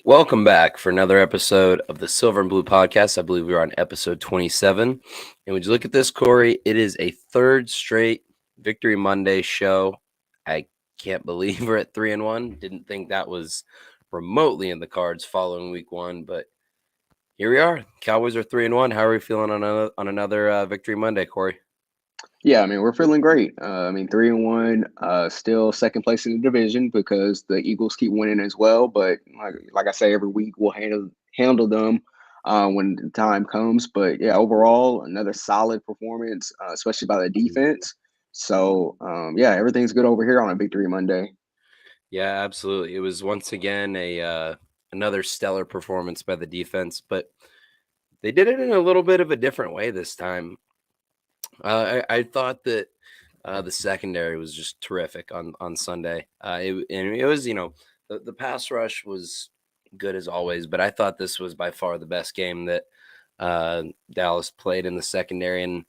Welcome back for another episode of the Silver and Blue Podcast. I believe we're on episode 27. And would you look at this, Corey? It is a third straight Victory Monday show. I can't believe we're at 3-1. Didn't think that was remotely in the cards following week one, but here we are. Cowboys are 3-1. How are we feeling on another Victory Monday, Corey? Yeah, we're feeling great. 3-1, still second place in the division because the Eagles keep winning as well. But like I say, every week we'll handle them when the time comes. But yeah, overall, another solid performance, especially by the defense. So yeah, everything's good over here on a Victory Monday. Yeah, absolutely. It was once again a another stellar performance by the defense, but they did it in a little bit of a different way this time. I thought that the secondary was just terrific on Sunday. And it was, the pass rush was good as always, but I thought this was by far the best game that Dallas played in the secondary. And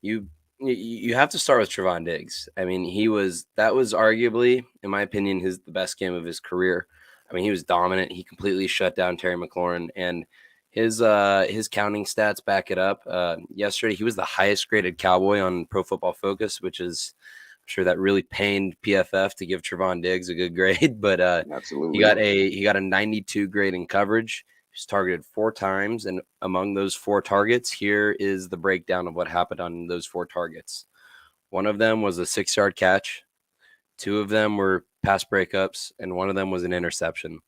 you you have to start with Trevon Diggs. I mean, that was arguably, in my opinion, the best game of his career. I mean, he was dominant. He completely shut down Terry McLaurin, and his counting stats back it up. Yesterday, he was the highest graded Cowboy on Pro Football Focus, which is, I'm sure that really pained PFF to give Trevon Diggs a good grade, but Absolutely. he got a 92 grade in coverage. He was targeted 4 times, and among those 4 targets, here is the breakdown of what happened on those 4 targets. One of them was a 6-yard catch. 2 of them were pass breakups, and one of them was an interception.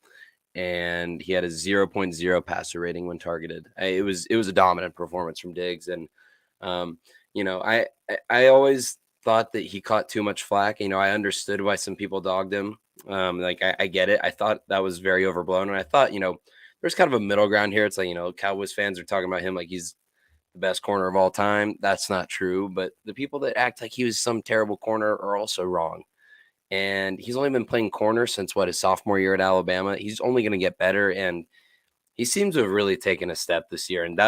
And he had a 0.0 passer rating when targeted. It was a dominant performance from Diggs, and um, I always thought that he caught too much flack. I understood why some people dogged him. I get it. I thought that was very overblown, and I thought there's kind of a middle ground here. It's like Cowboys fans are talking about him like he's the best corner of all time. That's not true. But the people that act like he was some terrible corner are also wrong. And he's only been playing corner since his sophomore year at Alabama. He's only going to get better, and he seems to have really taken a step this year. And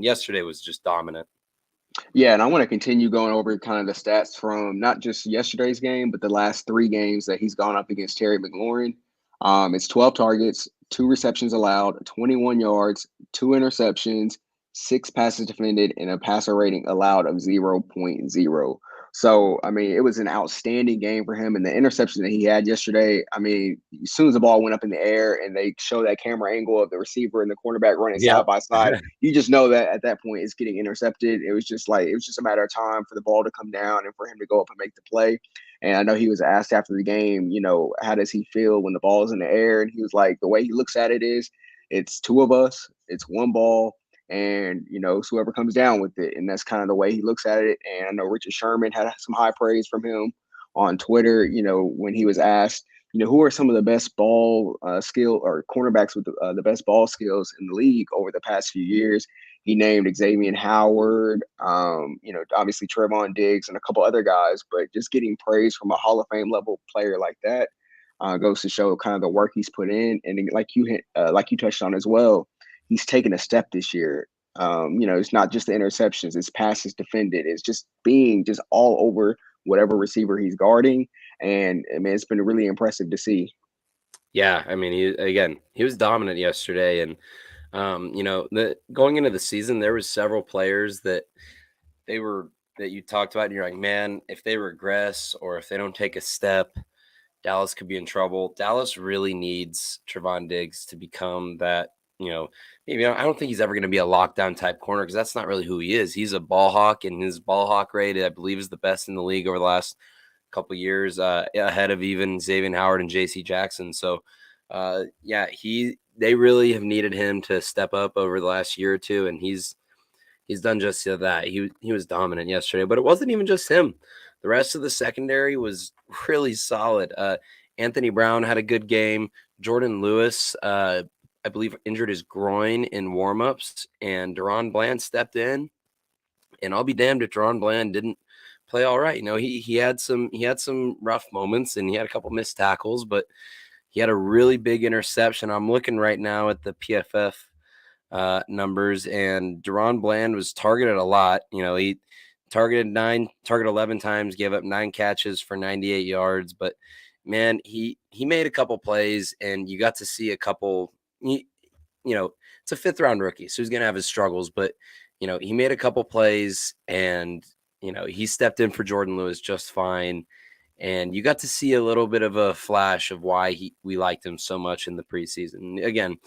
yesterday was just dominant. Yeah, and I want to continue going over kind of the stats from not just yesterday's game, but the last 3 games that he's gone up against Terry McLaurin. It's 12 targets, 2 receptions allowed, 21 yards, 2 interceptions, 6 passes defended, and a passer rating allowed of 0.0. So, it was an outstanding game for him. And the interception that he had yesterday, as soon as the ball went up in the air and they show that camera angle of the receiver and the cornerback running Yep. side by side, you just know that at that point it's getting intercepted. It was just a matter of time for the ball to come down and for him to go up and make the play. And I know he was asked after the game, how does he feel when the ball is in the air? And he was like, the way he looks at it is, it's 2 of us, it's one ball, and it's whoever comes down with it. And that's kind of the way he looks at it. And I know Richard Sherman had some high praise from him on Twitter, when he was asked, who are some of the best ball skill or cornerbacks with the best ball skills in the league over the past few years. He named Xavier Howard, obviously Trevon Diggs and a couple other guys, but just getting praise from a Hall of Fame level player like that goes to show kind of the work he's put in. And like you touched on as well, he's taken a step this year. It's not just the interceptions, it's passes defended, it's just being just all over whatever receiver he's guarding. And it's been really impressive to see. Yeah, he was dominant yesterday, and going into the season, there was several players that you talked about, and you're like, man, if they regress or if they don't take a step, Dallas could be in trouble. Dallas really needs Trevon Diggs to become that. Maybe I don't think he's ever going to be a lockdown type corner because that's not really who he is. He's a ball hawk, and his ball hawk rate, I believe, is the best in the league over the last couple years, ahead of even Xavier Howard and J.C. Jackson. So, they really have needed him to step up over the last year or two, and he's done just that. He was dominant yesterday, but it wasn't even just him. The rest of the secondary was really solid. Anthony Brown had a good game. Jordan Lewis, I believe, injured his groin in warmups, and Deron Bland stepped in. And I'll be damned if Deron Bland didn't play all right. He had some rough moments, and he had a couple missed tackles, but he had a really big interception. I'm looking right now at the PFF numbers, and Deron Bland was targeted a lot. He targeted 11 times, gave up 9 catches for 98 yards. But man, he made a couple plays, and you got to see a couple you know, it's a fifth round rookie, so he's going to have his struggles, but he made a couple plays and, he stepped in for Jordan Lewis just fine. And you got to see a little bit of a flash of why we liked him so much in the preseason. Again,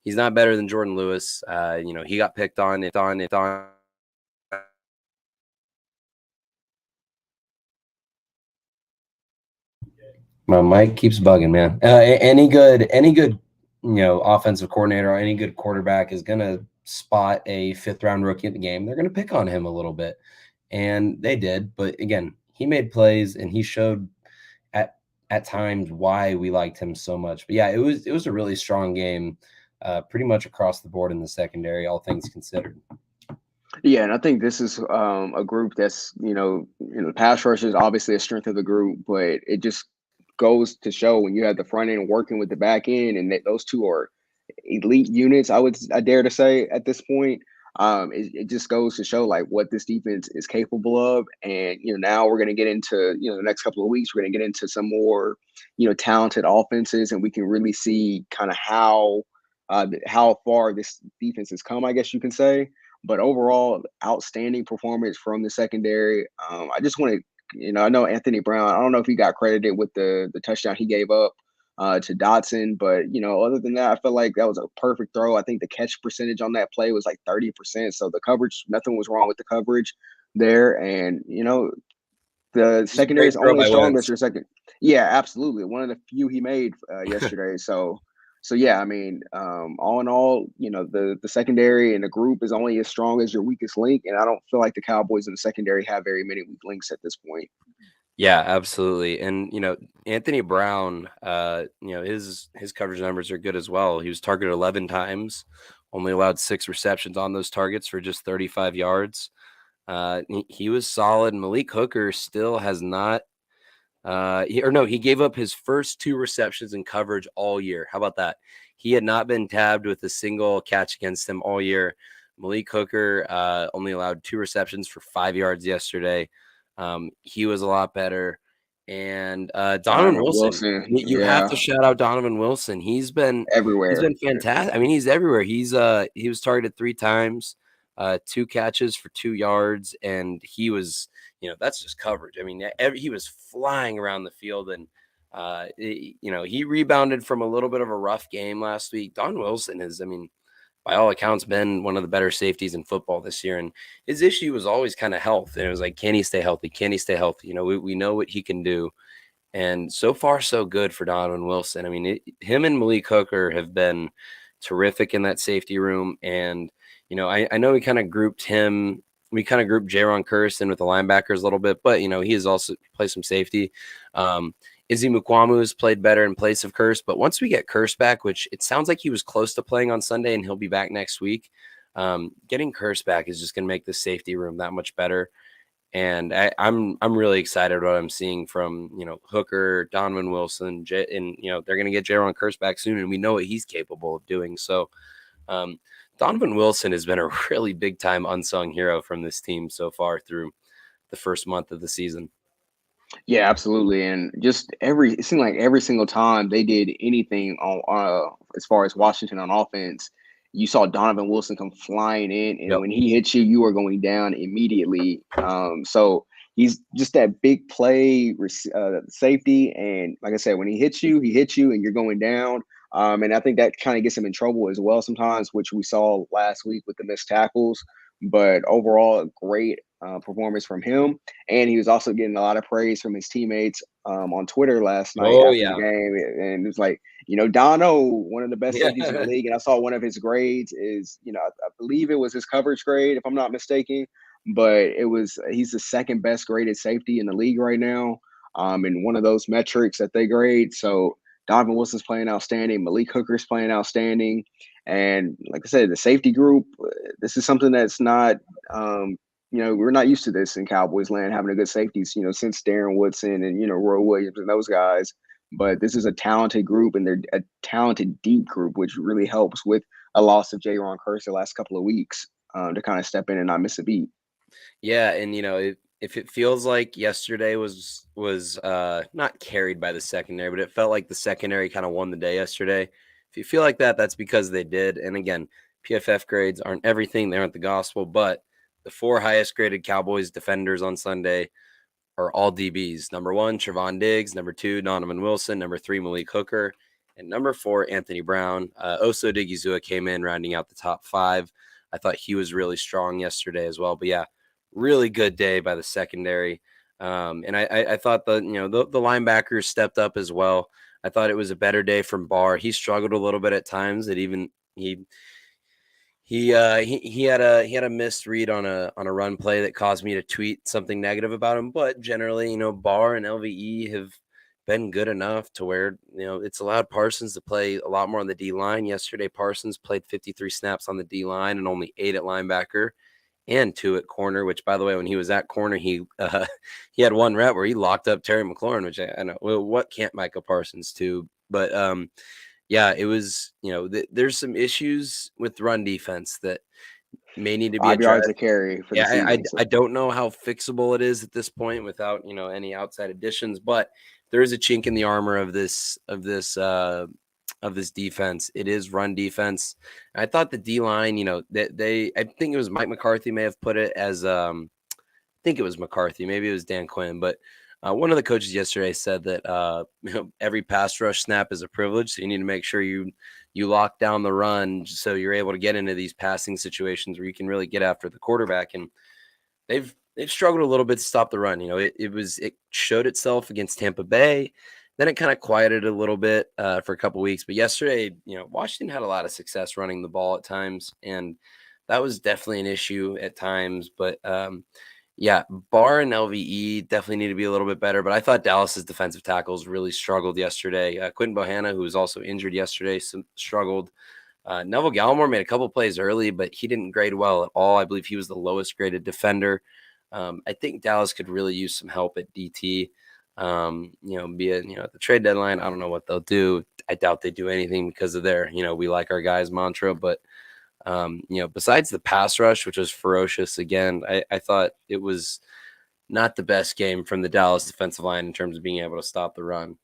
he's not better than Jordan Lewis. He got picked on it on. My mic keeps bugging, man. Any good, offensive coordinator or any good quarterback is gonna spot a fifth round rookie in the game. They're gonna pick on him a little bit, and they did. But again, he made plays and he showed at at times why we liked him so much. But yeah, it was a really strong game, pretty much across the board in the secondary, all things considered. Yeah, and I think this is a group that's the pass rush is obviously a strength of the group, but it just goes to show when you have the front end working with the back end, and that those two are elite units. I dare to say at this point, it just goes to show like what this defense is capable of. And now we're going to get into the next couple of weeks. We're going to get into some more talented offenses, and we can really see kind of how far this defense has come, I guess you can say. But overall, outstanding performance from the secondary. I just want to, I know Anthony Brown. I don't know if he got credited with the touchdown he gave up to Dotson, but other than that, I feel like that was a perfect throw. I think the catch percentage on that play was like 30%. So the coverage, nothing was wrong with the coverage there, and the It was a secondary great is throw only as by strong as Wentz. your second. Yeah, absolutely. One of the few he made yesterday. So yeah, I mean, all in all, the secondary and the group is only as strong as your weakest link, and I don't feel like the Cowboys in the secondary have very many weak links at this point. Yeah, absolutely. And Anthony Brown, his coverage numbers are good as well. He was targeted 11 times, only allowed 6 receptions on those targets for just 35 yards. He was solid. Malik Hooker still has not. He gave up his first 2 receptions in coverage all year. How about that? He had not been tabbed with a single catch against him all year. Malik Hooker only allowed 2 receptions for 5 yards yesterday. He was a lot better. And Donovan Donovan Wilson, Wilson, you have to yeah, shout out Donovan Wilson. He's been everywhere. fantastic. I mean, he's everywhere. He was targeted 3 times, 2 catches for 2 yards, and he was that's just coverage. I mean, he was flying around the field, and he rebounded from a little bit of a rough game last week. Don Wilson is, I mean, by all accounts, been one of the better safeties in football this year, and his issue was always kind of health. And it was like, can he stay healthy? Can he stay healthy? We know what he can do, and so far so good for Donovan Wilson. I mean, him and Malik Hooker have been terrific in that safety room, and I know we kind of grouped him. We kind of grouped Jaron Curse in with the linebackers a little bit, but he has also played some safety. Izzy Mukwamu has played better in place of Curse, but once we get Curse back, which it sounds like he was close to playing on Sunday and he'll be back next week, getting Curse back is just going to make the safety room that much better. And I'm really excited what I'm seeing from Hooker, Donovan Wilson, and they're going to get Jaron Curse back soon, and we know what he's capable of doing. So um, Donovan Wilson has been a really big time unsung hero from this team so far through the first month of the season. Yeah, absolutely. And just it seemed like every single time they did anything on as far as Washington on offense, you saw Donovan Wilson come flying in, and Yep. when he hits you, you are going down immediately. So he's just that big play safety, and like I said, when he hits you, and you're going down. And I think that kind of gets him in trouble as well sometimes, which we saw last week with the missed tackles. But overall, a great performance from him. And he was also getting a lot of praise from his teammates on Twitter last night Oh after the yeah. game. And it was like, Dono, one of the best safeties in the Yeah. league. And I saw one of his grades is, I believe it was his coverage grade, if I'm not mistaken. But he's the second best graded safety in the league right now, in one of those metrics that they grade. So Donovan Wilson's playing outstanding. Malik Hooker's playing outstanding. And like I said, the safety group, this is something that's not we're not used to this in Cowboys land, having a good safeties, since Darren Woodson and, Roy Williams and those guys. But this is a talented group, and they're a talented deep group, which really helps with a loss of Jaron Curse the last couple of weeks to kind of step in and not miss a beat. Yeah, and if it feels like yesterday was not carried by the secondary, but it felt like the secondary kind of won the day yesterday. If you feel like that, that's because they did. And again, PFF grades aren't everything; they aren't the gospel. But the 4 highest graded Cowboys defenders on Sunday are all DBs. Number 1, Trevon Diggs. Number 2, Donovan Wilson. Number 3, Malik Hooker. And number 4, Anthony Brown. Oso Digizua came in rounding out the top 5. I thought he was really strong yesterday as well. But yeah, really good day by the secondary. And I thought the linebackers stepped up as well. I thought it was a better day from Barr. He struggled a little bit at times. He had a missed read on a run play that caused me to tweet something negative about him. But generally, Barr and LVE have been good enough to where it's allowed Parsons to play a lot more on the D line. Yesterday, Parsons played 53 snaps on the D line and only 8 at linebacker and 2 at corner. Which, by the way, when he was at corner, he had 1 rep where he locked up Terry McLaurin, which I know what can't Micah Parsons do, but yeah, it was, there's some issues with run defense that may need to be 5 yards addressed. a carry for the Yeah, season. So I don't know how fixable it is at this point without, any outside additions, but there is a chink in the armor of this defense. It is run defense. I thought the D line, I think it was Mike McCarthy may have put it as think it was McCarthy, maybe it was Dan Quinn, but one of the coaches yesterday said that every pass rush snap is a privilege, so you need to make sure you lock down the run so you're able to get into these passing situations where you can really get after the quarterback. And they've struggled a little bit to stop the run. It showed itself against Tampa Bay. Then it kind of quieted a little bit for a couple weeks. But yesterday, Washington had a lot of success running the ball at times, and that was definitely an issue at times. But yeah, Barr and LVE definitely need to be a little bit better, but I thought Dallas's defensive tackles really struggled yesterday. Quentin Bohanna, who was also injured yesterday, struggled. Neville Gallimore made a couple plays early, but he didn't grade well at all. I believe he was the lowest graded defender. I think Dallas could really use some help at DT. Be it, at the trade deadline. I don't know what they'll do. I doubt they do anything because of their, we like our guys mantra, but besides the pass rush, which was ferocious again, I thought it was not the best game from the Dallas defensive line in terms of being able to stop the run.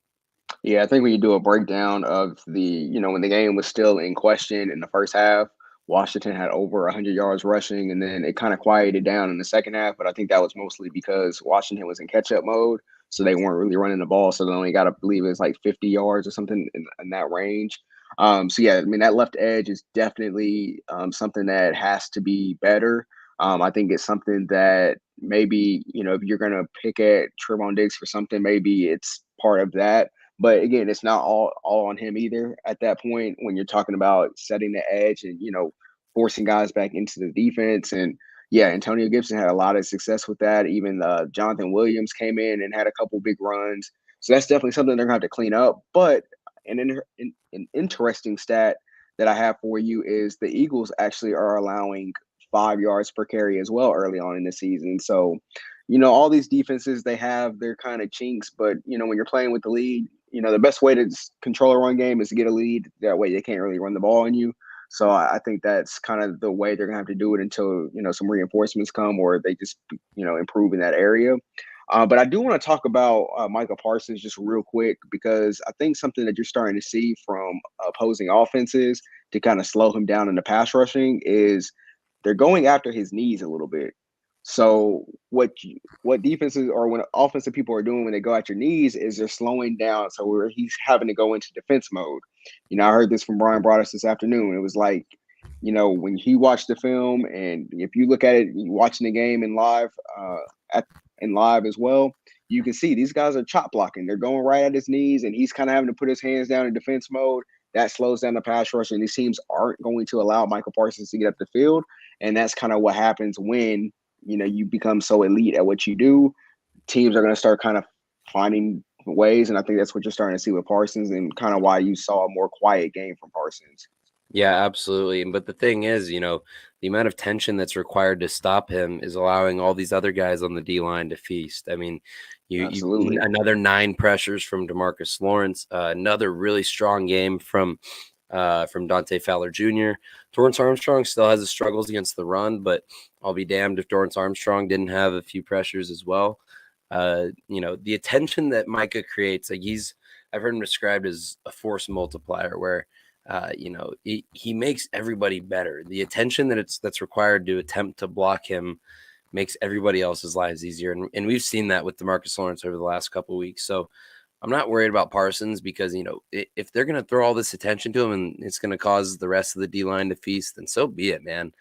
yeah, I think when you do a breakdown of when the game was still in question in the first half, Washington had over 100 yards rushing, and then it kind of quieted down in the second half. But I think that was mostly because Washington was in catch-up mode, so they weren't really running the ball. So they only got to believe it was like 50 yards or something in that range. So yeah, I mean that left edge is definitely something that has to be better. I think it's something that maybe if you're gonna pick at Trevon Diggs for something, maybe it's part of that. But again, it's not all on him either at that point when you're talking about setting the edge and forcing guys back into the defense. And yeah, Antonio Gibson had a lot of success with that. Even Jonathan Williams came in and had a couple big runs. So that's definitely something they're gonna have to clean up. But an interesting stat that I have for you is the Eagles actually are allowing 5 yards per carry as well early on in the season. So, all these defenses, they have their kind of chinks, but, when you're playing with the lead, the best way to control a run game is to get a lead. That way they can't really run the ball on you. So I think that's kind of the way they're going to have to do it until, some reinforcements come or they just, improve in that area. But I do want to talk about Micah Parsons just real quick because I think something that you're starting to see from opposing offenses to kind of slow him down in the pass rushing is they're going after his knees a little bit. So what defenses or when offensive people are doing when they go at your knees is they're slowing down. So where he's having to go into defense mode. I heard this from Brian Broaddus this afternoon. It was like, when he watched the film and if you look at it, watching the game in live in live as well, you can see these guys are chop blocking. They're going right at his knees and he's kind of having to put his hands down in defense mode. That slows down the pass rush, and these teams aren't going to allow Michael Parsons to get up the field. And that's kind of what happens when you become so elite at what you do. Teams are going to start kind of finding ways, and I think that's what you're starting to see with Parsons, and kind of why you saw a more quiet game from Parsons. Yeah, absolutely. But the thing is, the amount of tension that's required to stop him is allowing all these other guys on the D line to feast. I mean, you Absolutely. another 9 pressures from DeMarcus Lawrence, another really strong game from Dante Fowler Jr. Torrance Armstrong still has his struggles against the run, but I'll be damned if Torrance Armstrong didn't have a few pressures as well. The attention that Micah creates, like I've heard him described as a force multiplier, where He makes everybody better. The attention that's required to attempt to block him makes everybody else's lives easier, and we've seen that with DeMarcus Lawrence over the last couple of weeks. So I'm not worried about Parsons because if they're going to throw all this attention to him and it's going to cause the rest of the D line to feast, then so be it, man.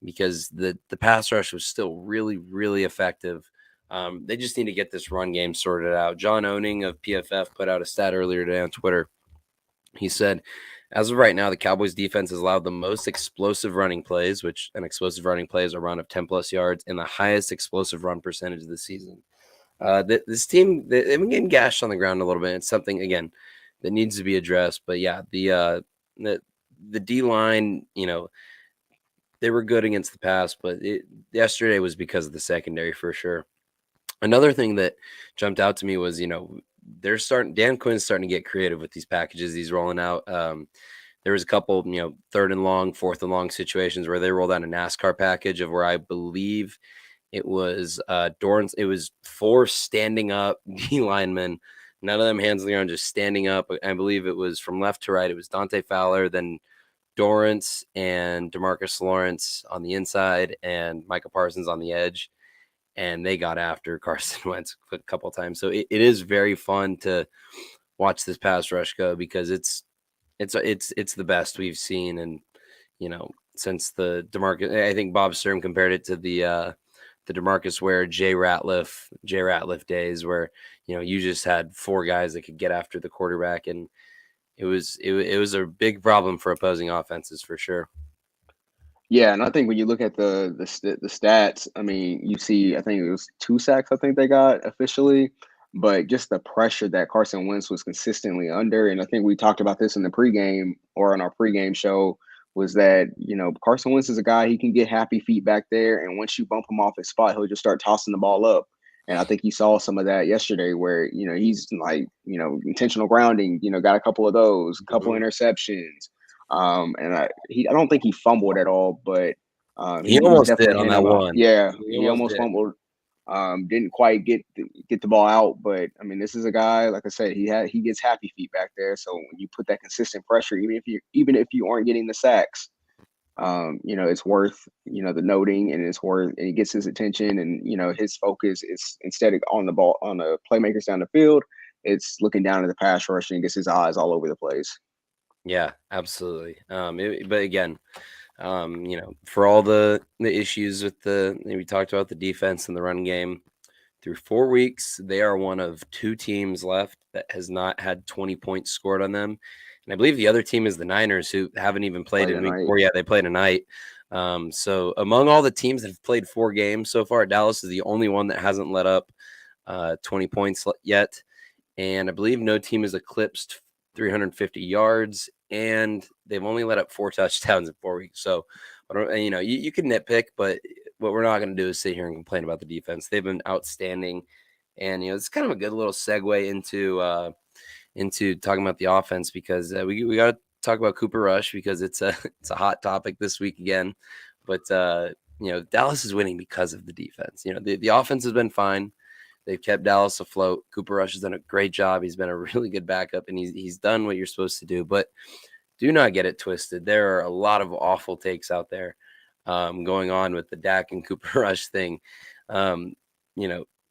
Because the pass rush was still really really effective. They just need to get this run game sorted out. John Owning of PFF put out a stat earlier today on Twitter. He said, as of right now, the Cowboys defense has allowed the most explosive running plays, which an explosive running play is a run of 10 plus yards, and the highest explosive run percentage of the season. This team, they've been getting gashed on the ground a little bit. It's something, again, that needs to be addressed. But yeah, the D line, they were good against the pass, but yesterday was because of the secondary for sure. Another thing that jumped out to me was, Dan Quinn's starting to get creative with these packages he's rolling out. There was a couple, third and long, fourth and long situations where they rolled out a NASCAR package of where I believe it was Dorrance. It was 4 standing up D linemen, none of them hands on the ground, just standing up. I believe it was from left to right. It was Dante Fowler, then Dorrance and DeMarcus Lawrence on the inside, and Micah Parsons on the edge. And they got after Carson Wentz a couple times. So it is very fun to watch this pass rush go because it's the best we've seen. And since the DeMarcus, I think Bob Sturm compared it to the DeMarcus Ware Jay Ratliff days where you just had 4 guys that could get after the quarterback, and it was a big problem for opposing offenses for sure. Yeah, and I think when you look at the stats, I mean, you see, I think it was 2 sacks. I think they got officially, but just the pressure that Carson Wentz was consistently under, and I think we talked about this in the pregame or on our pregame show, was that Carson Wentz is a guy, he can get happy feet back there, and once you bump him off his spot, he'll just start tossing the ball up. And I think you saw some of that yesterday, where he's like intentional grounding, got a couple of those, couple Mm-hmm. interceptions. And I don't think he fumbled at all, but He he was almost did definitely on that handling. one. Yeah, He he almost almost did. fumbled. Didn't quite get the ball out, but I mean, this is a guy, like I said, he gets happy feet back there. So when you put that consistent pressure, even if you aren't getting the sacks, it's worth the noting, and it gets his attention, and his focus is, instead of on the ball on the playmakers down the field, it's looking down at the pass rush, and gets his eyes all over the place. Yeah, absolutely. But again, for all the issues with we talked about the defense and the run game. Through 4 weeks, they are one of 2 teams left that has not had 20 points scored on them. And I believe the other team is the Niners, who haven't even played Play in week tonight. 4 yet. They played tonight. So among all the teams that have played 4 games so far, Dallas is the only one that hasn't let up 20 points yet. And I believe no team has eclipsed 350 yards, and they've only let up 4 touchdowns in 4 weeks. So, you can nitpick, but what we're not going to do is sit here and complain about the defense. They've been outstanding, and it's kind of a good little segue into talking about the offense, because we got to talk about Cooper Rush, because it's a hot topic this week again. But Dallas is winning because of the defense. The offense has been fine. They've kept Dallas afloat. Cooper Rush has done a great job. He's been a really good backup, and he's done what you're supposed to do. But do not get it twisted. There are a lot of awful takes out there going on with the Dak and Cooper Rush thing. Um,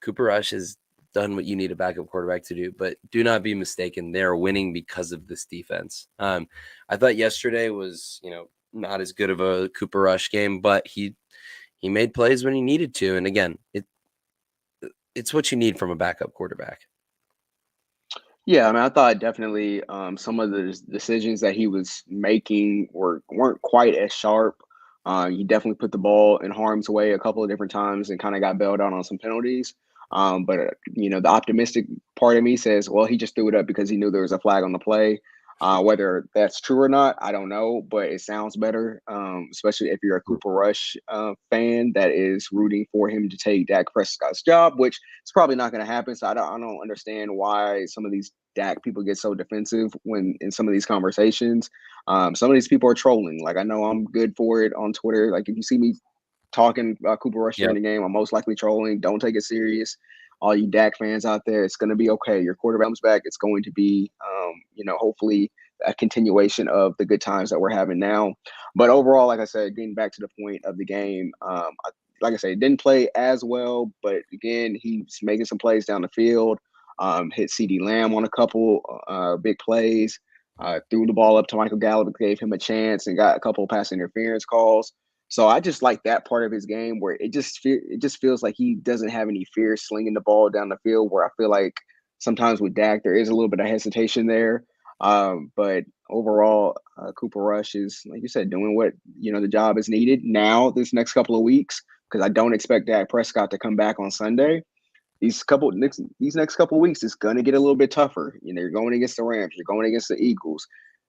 Cooper Rush has done what you need a backup quarterback to do, but do not be mistaken. They're winning because of this defense. I thought yesterday was, not as good of a Cooper Rush game, but he made plays when he needed to. And again, it's what you need from a backup quarterback. Yeah, I mean, I thought definitely some of the decisions that he was making weren't quite as sharp. He definitely put the ball in harm's way a couple of different times and kind of got bailed out on some penalties. But the optimistic part of me says, well, he just threw it up because he knew there was a flag on the play. Whether that's true or not, I don't know, but it sounds better, especially if you're a Cooper Rush fan that is rooting for him to take Dak Prescott's job, which is probably not going to happen. So I don't understand why some of these Dak people get so defensive when in some of these conversations. Some of these people are trolling. Like, I know I'm good for it on Twitter. Like, if you see me talking about Cooper Rush during Yep. the game, I'm most likely trolling. Don't take it serious. All you Dak fans out there, it's going to be okay. Your quarterback comes back. It's going to be, hopefully a continuation of the good times that we're having now. But overall, like I said, getting back to the point of the game, like I said, didn't play as well, but again, he's making some plays down the field. Hit CD Lamb on a couple big plays. Threw the ball up to Michael Gallup, gave him a chance, and got a couple of pass interference calls. So I just like that part of his game where it just feels like he doesn't have any fear slinging the ball down the field. Where I feel like sometimes with Dak there is a little bit of hesitation there. But overall, Cooper Rush is, like you said, doing what the job is needed now this next couple of weeks, because I don't expect Dak Prescott to come back on Sunday. These next couple of weeks is gonna get a little bit tougher. You're going against the Rams, you're going against the Eagles,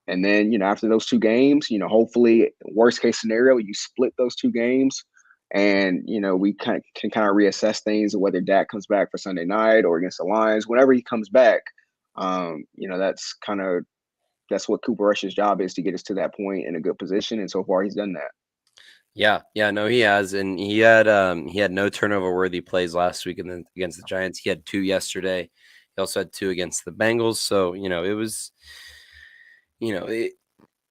and then after those two games, hopefully worst case scenario you split those two games, and we can kind of reassess things whether Dak comes back for Sunday night or against the Lions. Whenever he comes back, that's what Cooper Rush's job is, to get us to that point in a good position, and so far he's done that. Yeah, no, he has, and he had no turnover worthy plays last week, and then against the Giants, he had 2 yesterday. He also had 2 against the Bengals, so it was, it,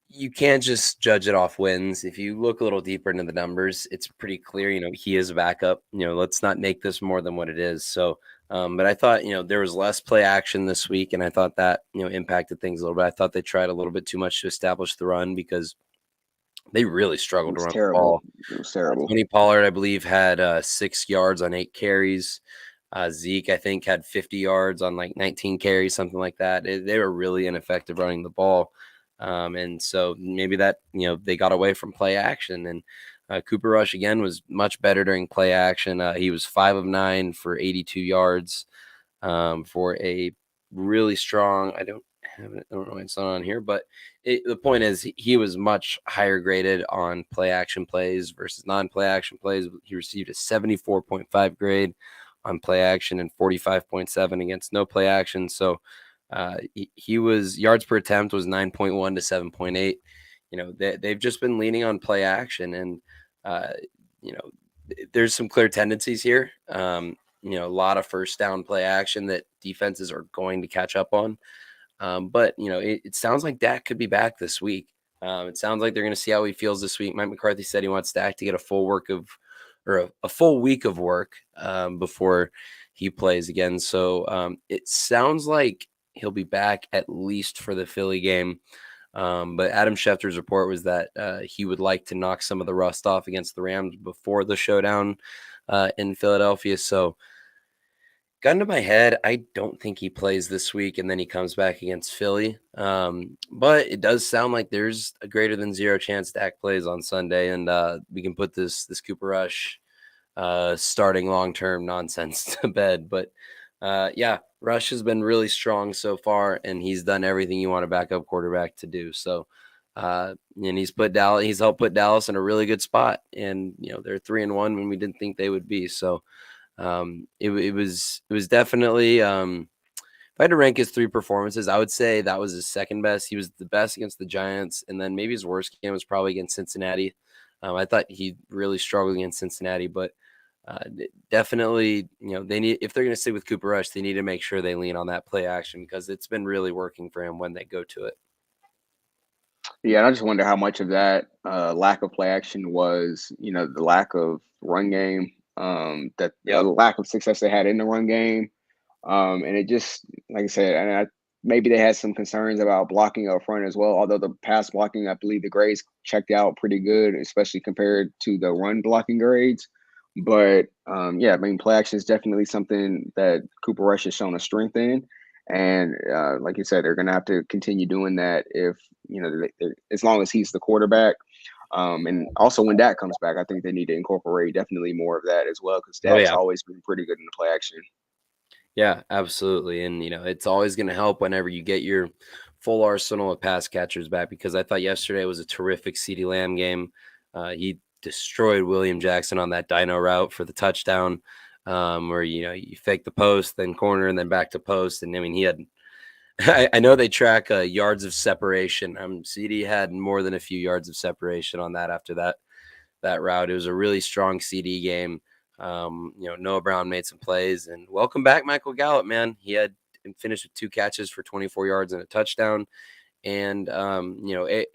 you can't just judge it off wins. If you look a little deeper into the numbers, it's pretty clear. He is a backup. Let's not make this more than what it is. So, but I thought there was less play action this week, and I thought that impacted things a little bit. I thought they tried a little bit too much to establish the run because they really It struggled to was run the terrible. ball. It was terrible. Tony Pollard, I believe, had 6 yards on 8 carries. Zeke, I think, had 50 yards on like 19 carries, something like that. They were really ineffective running the ball. And so maybe that, they got away from play action. And Cooper Rush, again, was much better during play action. He was 5 of 9 for 82 yards for a really strong, I don't know why it's not on here, but the point is he was much higher graded on play action plays versus non-play action plays. He received a 74.5 grade on play action and 45.7 against no play action. So he was yards per attempt was 9.1 to 7.8. They've just been leaning on play action, and there's some clear tendencies here. A lot of first down play action that defenses are going to catch up on. But it sounds like Dak could be back this week. It sounds like they're going to see how he feels this week. Mike McCarthy said he wants Dak to get a full week of work before he plays again. So it sounds like he'll be back at least for the Philly game. But Adam Schefter's report was that he would like to knock some of the rust off against the Rams before the showdown in Philadelphia. So gun to my head, I don't think he plays this week, and then he comes back against Philly. But it does sound like there's a greater than 0 chance Dak plays on Sunday, and we can put this Cooper Rush starting long-term nonsense to bed. But yeah, Rush has been really strong so far, and he's done everything you want a backup quarterback to do. So, and he's helped put Dallas in a really good spot, and they're 3-1 when we didn't think they would be. So. It was definitely if I had to rank his 3 performances, I would say that was his second best. He was the best against the Giants, and then maybe his worst game was probably against Cincinnati. I thought he really struggled against Cincinnati, but definitely, if they're going to stick with Cooper Rush, they need to make sure they lean on that play action because it's been really working for him when they go to it. Yeah, and I just wonder how much of that lack of play action was, the lack of run game, that Yep. lack of success they had in the run game. And it just, like I said, maybe they had some concerns about blocking up front as well. Although the pass blocking, I believe the grades checked out pretty good, especially compared to the run blocking grades. But yeah, I mean, play action is definitely something that Cooper Rush has shown a strength in. And like you said, they're going to have to continue doing that if, as long as he's the quarterback. And also when Dak comes back, I think they need to incorporate definitely more of that as well, because Oh Dak's yeah. always been pretty good in the play action. Yeah, absolutely. And, it's always going to help whenever you get your full arsenal of pass catchers back, because I thought yesterday was a terrific CeeDee Lamb game. He destroyed William Jackson on that dino route for the touchdown, where, you fake the post, then corner, and then back to post. And I mean, he had, I know they track yards of separation. CeeDee had more than a few yards of separation on that after that route. It was a really strong CeeDee game. Noah Brown made some plays, and welcome back, Michael Gallup, man. He had finished with 2 catches for 24 yards and a touchdown. And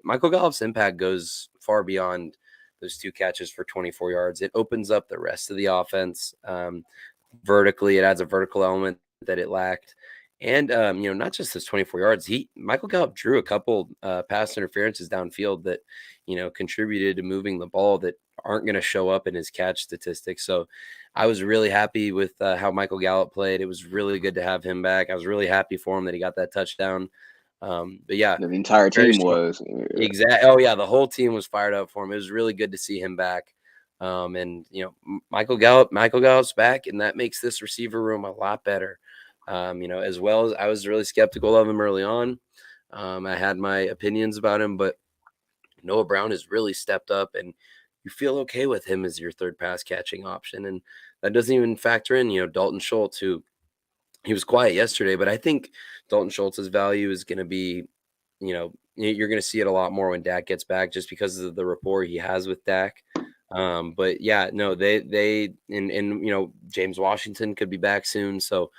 Michael Gallup's impact goes far beyond those 2 catches for 24 yards. It opens up the rest of the offense vertically. It adds a vertical element that it lacked. And not just those 24 yards. Michael Gallup drew a couple pass interferences downfield that contributed to moving the ball that aren't going to show up in his catch statistics. So I was really happy with how Michael Gallup played. It was really good to have him back. I was really happy for him that he got that touchdown. But yeah, The entire very team strong. was. Exactly. Oh yeah, the whole team was fired up for him. It was really good to see him back. And Michael Gallup's back, and that makes this receiver room a lot better. As well as I was really skeptical of him early on. I had my opinions about him, but Noah Brown has really stepped up, and you feel okay with him as your third pass catching option. And that doesn't even factor in, Dalton Schultz, who he was quiet yesterday, but I think Dalton Schultz's value is going to be, you're going to see it a lot more when Dak gets back, just because of the rapport he has with Dak. But yeah, no, they and James Washington could be back soon, so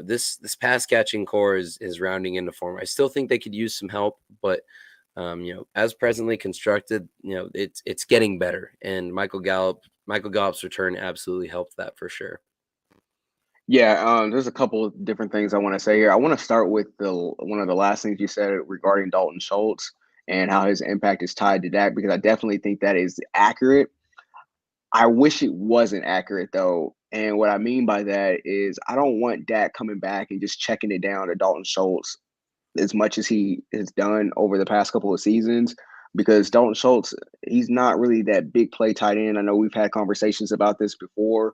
this pass catching core is rounding into form. I still think they could use some help, but as presently constructed, it's getting better, and Michael Gallup's return absolutely helped that for sure. Yeah, there's a couple of different things I want to say here. I want to start with the one of the last things you said regarding Dalton Schultz and how his impact is tied to Dak, because I definitely think that is accurate. I wish it wasn't accurate though. And what I mean by that is I don't want Dak coming back and just checking it down to Dalton Schultz as much as he has done over the past couple of seasons, because Dalton Schultz, he's not really that big play tight end. I know we've had conversations about this before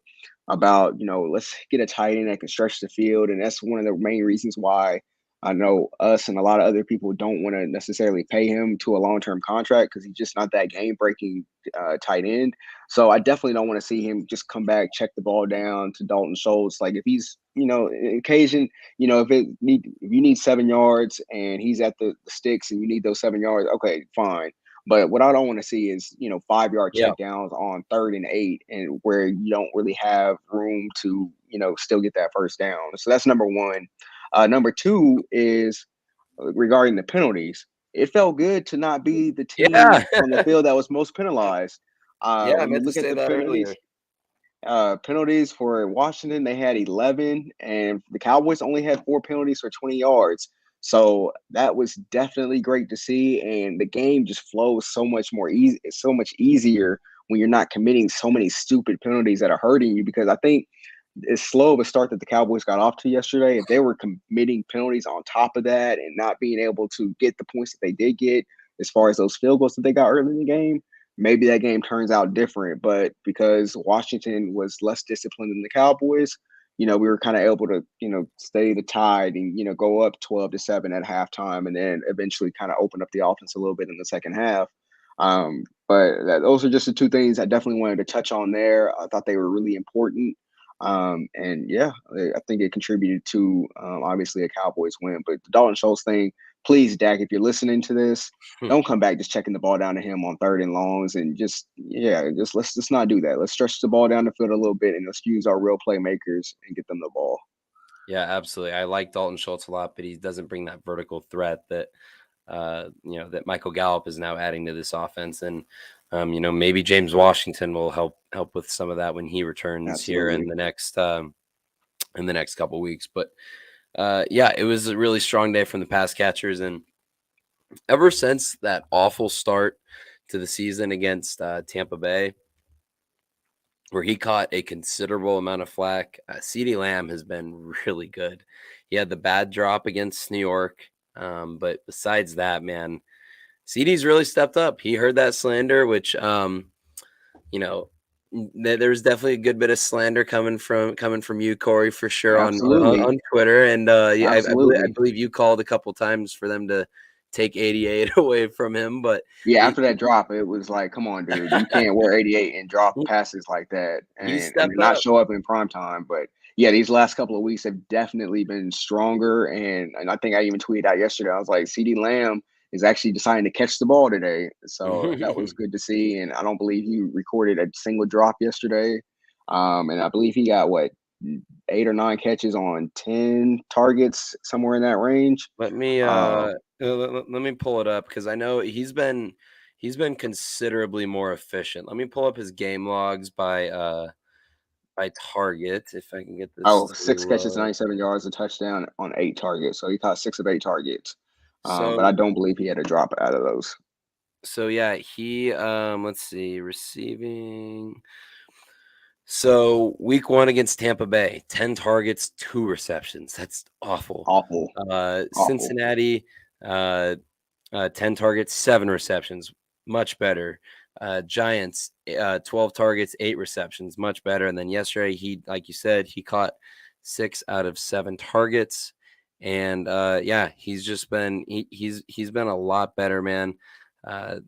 about, let's get a tight end that can stretch the field. And that's one of the main reasons why I know us and a lot of other people don't want to necessarily pay him to a long term contract, because he's just not that game breaking tight end. So I definitely don't want to see him just come back, check the ball down to Dalton Schultz. Like if he's, occasion, if you need 7 yards and he's at the sticks and you need those 7 yards, okay, fine. But what I don't want to see is 5 yard Yeah, check downs on 3rd and 8, and where you don't really have room to still get that first down. So that's number one. Number two is regarding the penalties. It felt good to not be the yeah, team on the field that was most penalized. yeah. I When you meant to look at say the that earlier. penalties for Washington, they had 11, and the Cowboys only had 4 penalties for 20 yards. So that was definitely great to see, and the game just flows so much easier when you're not committing so many stupid penalties that are hurting you. Because I think as slow of a start that the Cowboys got off to yesterday, if they were committing penalties on top of that and not being able to get the points that they did get, as far as those field goals that they got early in the game, maybe that game turns out different. But because Washington was less disciplined than the Cowboys, we were kind of able to, stay the tide and, go up 12-7 at halftime, and then eventually kind of open up the offense a little bit in the second half. Those are just the two things I definitely wanted to touch on there. I thought they were really important. And yeah, I think it contributed to obviously a Cowboys win. But the Dalton Schultz thing, please, Dak, if you're listening to this, don't come back just checking the ball down to him on 3rd and longs, and just let's just not do that. Let's stretch the ball down the field a little bit and let's use our real playmakers and get them the ball. Yeah, absolutely. I like Dalton Schultz a lot, but he doesn't bring that vertical threat that that Michael Gallup is now adding to this offense. And maybe James Washington will help with some of that when he returns here Absolutely. in the next couple weeks. But yeah, it was a really strong day from the pass catchers, and ever since that awful start to the season against Tampa Bay, where he caught a considerable amount of flack, CeeDee Lamb has been really good. He had the bad drop against New York, but besides that, man, CeeDee's really stepped up. He heard that slander, which you know, there's definitely a good bit of slander coming from you, Corey, for sure Absolutely. on Twitter. And yeah, I Absolutely. believe you called a couple times for them to take 88 away from him, but Yeah, he after that drop, it was like, come on, dude, you can't wear 88 and drop passes like that, he and stepped not up. show up in prime time. But yeah, these last couple of weeks have definitely been stronger, and I think I even tweeted out yesterday. I was like, CD Lamb is actually deciding to catch the ball today, so that was good to see. And I don't believe he recorded a single drop yesterday, and I believe he got what 8 or 9 catches on 10 targets, somewhere in that range. Let me Um, Let me pull it up because I know he's been considerably more efficient. Let me pull up his game logs by target if I can get this Oh, to 6 catches, load. 97 yards, a touchdown on 8 targets. So he caught 6 of 8 targets. But I So don't believe he had a drop out of those. so yeah, he let's see, receiving. So week one against Tampa Bay, 10 targets, 2 receptions. That's awful. Awful, awful. Cincinnati, uh, 10 targets, 7 receptions, much better. Giants, 12 targets, 8 receptions, much better. And then yesterday, he, like you said, he caught 6 out of 7 targets. And yeah, he's been a lot better, man.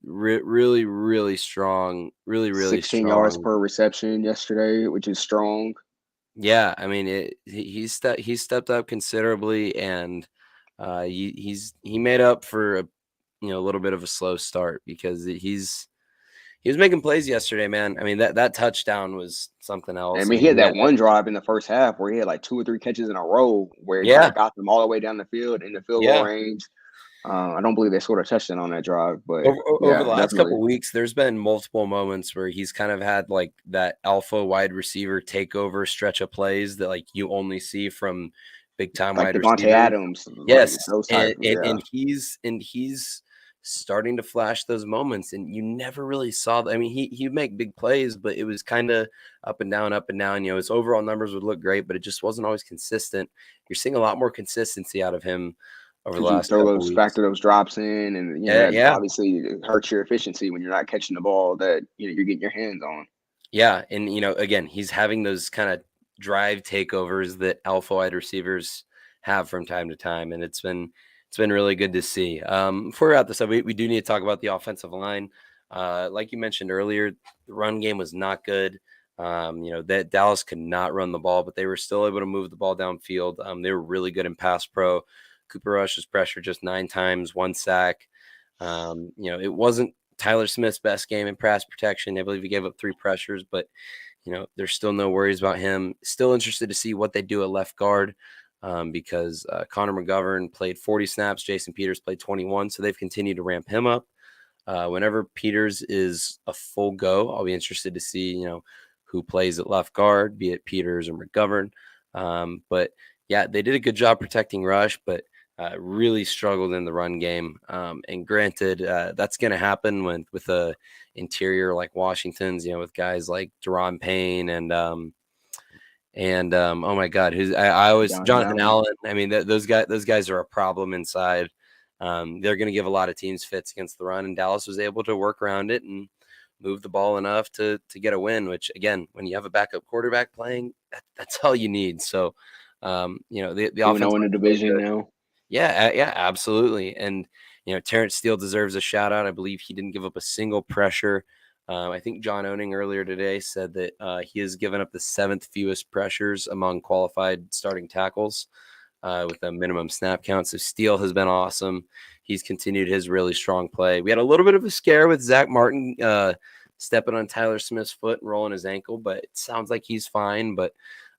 Really, really strong, really, really 16 yards strong. per reception yesterday, which is strong. Yeah, I mean, he's stepped up considerably, and he made up for a little bit of a slow start because he was making plays yesterday, man. I mean that touchdown was something I else. I mean, he mean, had that one drive in the first half where he had like 2 or 3 catches in a row where he kind yeah, of got them all the way down the field in the field goal yeah. range. I don't believe they scored a touchdown on that drive, but Over yeah, the last definitely. couple weeks, there's been multiple moments where he's kind of had like that alpha wide receiver takeover stretch of plays that like you only see from big time Like wide Devontae receivers. Adams, like Yes, those type and of, and, yeah. and he's starting to flash those moments, and you never really saw. I mean, he'd make big plays, but it was kind of up and down, up and down. His overall numbers would look great, but it just wasn't always consistent. You're seeing a lot more consistency out of him over the Because you last throw couple those weeks. factor those drops in, and Yeah, that yeah. obviously hurts your efficiency when you're not catching the ball that you're getting your hands on. Yeah, and again, he's having those kind of drive takeovers that alpha wide receivers have from time to time, and it's been really good to see. Before we wrap this up, we do need to talk about the offensive line. Like you mentioned earlier, the run game was not good. That Dallas could not run the ball, but they were still able to move the ball downfield. They were really good in pass pro. Cooper Rush was pressured just 9 times, 1 sack. It wasn't Tyler Smith's best game in pass protection. I believe he gave up 3 pressures, but there's still no worries about him. Still interested to see what they do at left guard because Connor McGovern played 40 snaps. Jason Peters played 21, so they've continued to ramp him up. Whenever Peters is a full go, I'll be interested to see who plays at left guard, be it Peters or McGovern. But yeah, they did a good job protecting Rush, but really struggled in the run game. And granted, that's going to happen with a interior like Washington's, with guys like Deron Payne and oh my God, who's I always Jonathan Jonathan Allen. Allen. I mean, those guys are a problem inside. They're going to give a lot of teams fits against the run, and Dallas was able to work around it and move the ball enough to get a win. Which again, when you have a backup quarterback playing, that's all you need. So, the 2-0 offense in the was really division good. now. Yeah, yeah, absolutely. And Terrence Steele deserves a shout out. I believe he didn't give up a single pressure. I think John Owning earlier today said that he has given up the 7th fewest pressures among qualified starting tackles with a minimum snap count. So Steele has been awesome. He's continued his really strong play. We had a little bit of a scare with Zach Martin stepping on Tyler Smith's foot and rolling his ankle, but it sounds like he's fine. But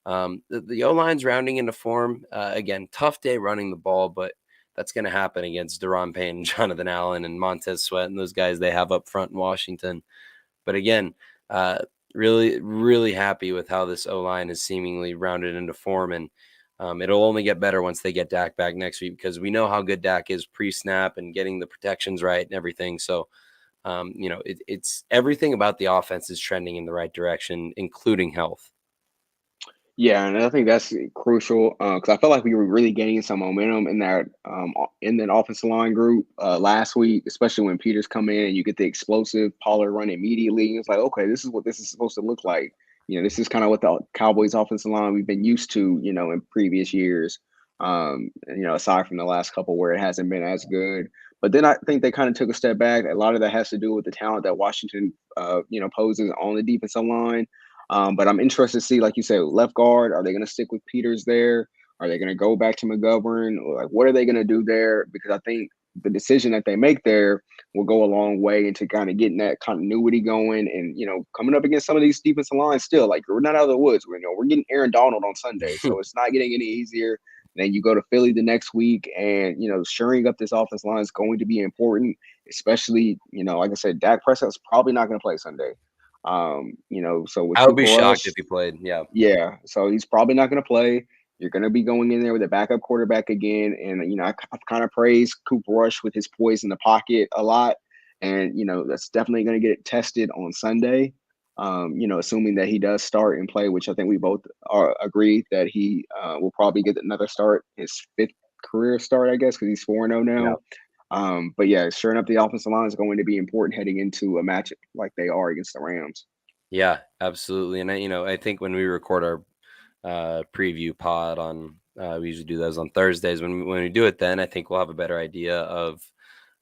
the O-line's rounding into form. Again, tough day running the ball, but that's going to happen against Deron Payne, Jonathan Allen, and Montez Sweat and those guys they have up front in Washington. But again, uh, really, really happy with how this O-line is seemingly rounded into form. And it'll only get better once they get Dak back next week because we know how good Dak is pre-snap and getting the protections right and everything. So, it's everything about the offense is trending in the right direction, including health. Yeah, and I think that's crucial because I felt like we were really gaining some momentum in that offensive line group last week, especially when Peters come in and you get the explosive Pollard run immediately. It's like, okay, this is what this is supposed to look like. This is kind of what the Cowboys offensive line we've been used to, in previous years. Aside from the last couple where it hasn't been as good. But then I think they kind of took a step back. A lot of that has to do with the talent that Washington, poses on the defensive line. But I'm interested to see, like you said, left guard. Are they going to stick with Peters there? Are they going to go back to McGovern? Or, like, what are they going to do there? Because I think the decision that they make there will go a long way into kind of getting that continuity going. And coming up against some of these defensive lines, still like we're not out of the woods. We're getting Aaron Donald on Sunday, so it's not getting any easier. Then you go to Philly the next week, and shoring up this offense line is going to be important, especially like I said, Dak Prescott's probably not going to play Sunday. So with I would be Cooper shocked Rush, if he played. Yeah. yeah, so he's probably not going to play. You're going to be going in there with a backup quarterback again, and I've kind of praised Cooper Rush with his poise in the pocket a lot, and that's definitely going to get tested on Sunday. Assuming that he does start and play, which I think we both agree that he will probably get another start, his fifth career start, I guess, because he's 4-0 Yeah. now. But yeah, shoring up the offensive line is going to be important heading into a match like they are against the Rams. Yeah, absolutely. And I think when we record our preview pod on, we usually do those on Thursdays. When we do it, then I think we'll have a better idea of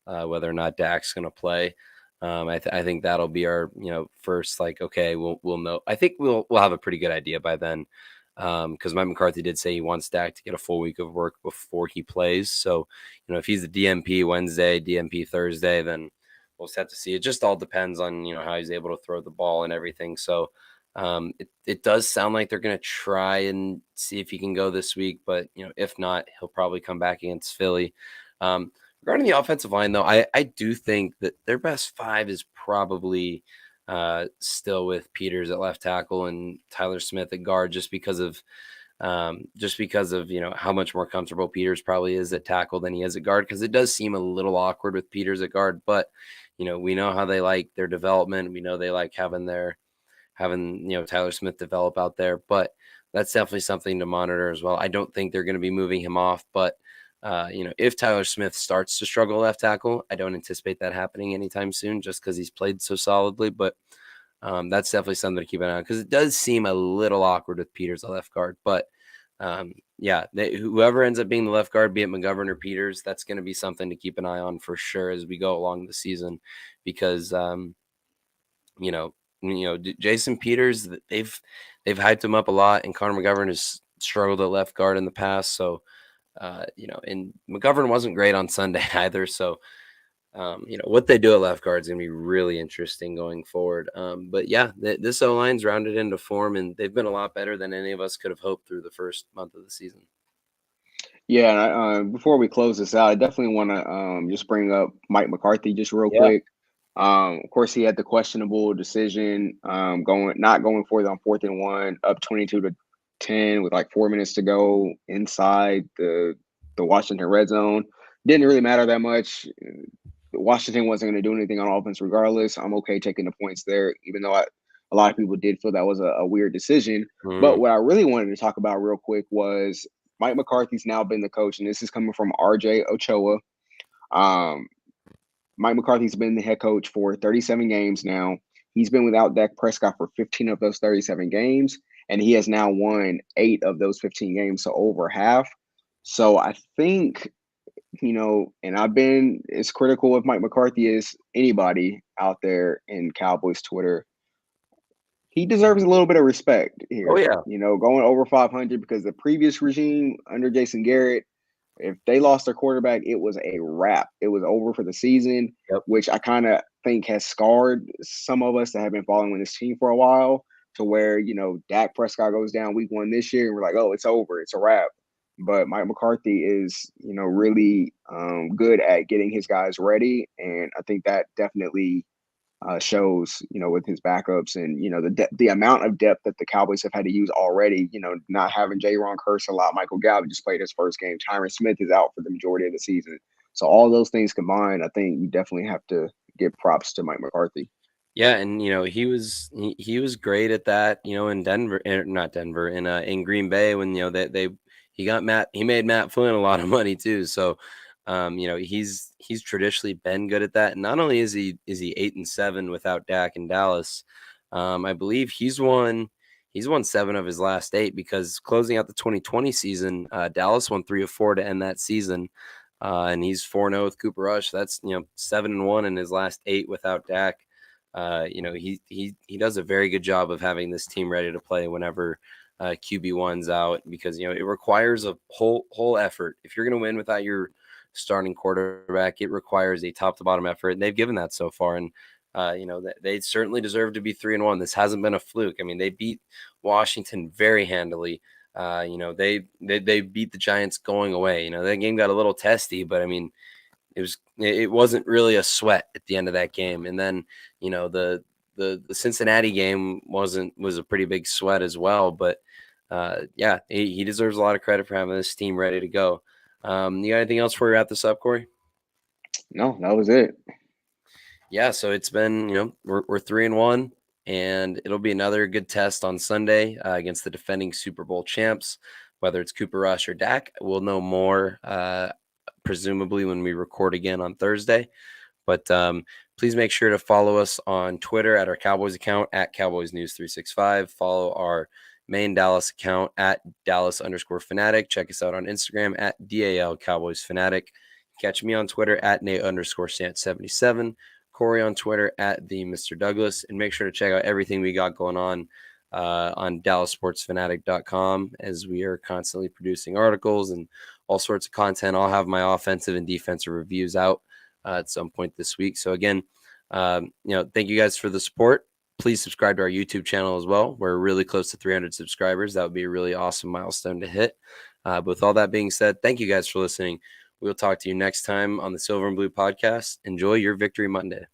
whether or not Dak's going to play. I think that'll be our first, like, okay, we'll know. I think we'll have a pretty good idea by then, because Mike McCarthy did say he wants Dak to get a full week of work before he plays. So if he's the DMP Wednesday, DMP Thursday, then we'll just have to see. It just all depends on how he's able to throw the ball and everything. So it does sound like they're going to try and see if he can go this week, but if not, he'll probably come back against Philly. Regarding the offensive line, though, I do think that their best five is probably still with Peters at left tackle and Tyler Smith at guard, just because of how much more comfortable Peters probably is at tackle than he is at guard, because it does seem a little awkward with Peters at guard. But we know how they like their development. We know they like having Tyler Smith develop out there, but that's definitely something to monitor as well. I don't think they're going to be moving him off, but if Tyler Smith starts to struggle left tackle, I don't anticipate that happening anytime soon, just because he's played so solidly. But that's definitely something to keep an eye on, because it does seem a little awkward with Peters at left guard. But whoever ends up being the left guard, be it McGovern or Peters, that's going to be something to keep an eye on for sure as we go along the season, because Jason Peters, they've hyped him up a lot, and Connor McGovern has struggled at left guard in the past. So and McGovern wasn't great on Sunday either. So, what they do at left guard is going to be really interesting going forward. But yeah, this O-line's rounded into form, and they've been a lot better than any of us could have hoped through the first month of the season. Yeah, before we close this out, I definitely want to just bring up Mike McCarthy just real Yeah. quick. Of course, he had the questionable decision not going for it on 4th and 1, up 22-10 with like 4 minutes to go inside the Washington red zone. Didn't really matter that much. Washington wasn't going to do anything on offense regardless. I'm okay taking the points there, even though a lot of people did feel that was a weird decision. But what I really wanted to talk about real quick was Mike McCarthy's now been the coach, and this is coming from RJ Ochoa. Mike McCarthy's been the head coach for 37 games now. He's been without Dak Prescott for 15 of those 37 games, and he has now won 8 of those 15 games, so over half. So I think, and I've been as critical of Mike McCarthy as anybody out there in Cowboys Twitter. He deserves a little bit of respect here. Oh yeah. Going over 500, because the previous regime under Jason Garrett, if they lost their quarterback, it was a wrap. It was over for the season, Yep. which I kind of think has scarred some of us that have been following this team for a while, to where, Dak Prescott goes down week 1 this year and we're like, oh, it's over. It's a wrap. But Mike McCarthy is, really good at getting his guys ready. And I think that definitely shows, with his backups and, the amount of depth that the Cowboys have had to use already, not having J-Ron Curse a lot. Michael Gallup just played his first game. Tyron Smith is out for the majority of the season. So all those things combined, I think you definitely have to give props to Mike McCarthy. Yeah, and he was great at that, in Denver, not Denver, in Green Bay, when he made Matt Flynn a lot of money too. So he's traditionally been good at that. And not only is he 8-7 without Dak in Dallas, I believe he's won 7 of his last 8, because closing out the 2020 season, Dallas won 3 of 4 to end that season. And he's 4-0 with Cooper Rush. That's 7-1 in his last 8 without Dak. He does a very good job of having this team ready to play whenever QB1's out, because it requires a whole effort. If you're going to win without your starting quarterback, it requires a top to bottom effort, and they've given that so far. And they certainly deserve to be 3-1. This hasn't been a fluke. I mean, they beat Washington very handily. They beat the Giants going away. That game got a little testy, but I mean, it wasn't really a sweat at the end of that game. And then the Cincinnati game was a pretty big sweat as well. But yeah, he deserves a lot of credit for having this team ready to go. You got anything else before we wrap this up, Corey? No, that was it. Yeah, so it's been we're 3-1, and it'll be another good test on Sunday against the defending Super Bowl champs. Whether it's Cooper Rush or Dak, we'll know more presumably when we record again on Thursday. But please make sure to follow us on Twitter at our Cowboys account at Cowboys News 365. Follow our main Dallas account at Dallas_Fanatic. Check us out on Instagram at DAL Cowboys Fanatic. Catch me on Twitter at Nate_Sant77. Corey on Twitter at the Mr. Douglas. And make sure to check out everything we got going on DallasSportsFanatic.com, as we are constantly producing articles and all sorts of content. I'll have my offensive and defensive reviews out at some point this week. So again, thank you guys for the support. Please subscribe to our YouTube channel as well. We're really close to 300 subscribers. That would be a really awesome milestone to hit. But with all that being said, thank you guys for listening. We'll talk to you next time on the Silver and Blue podcast. Enjoy your Victory Monday.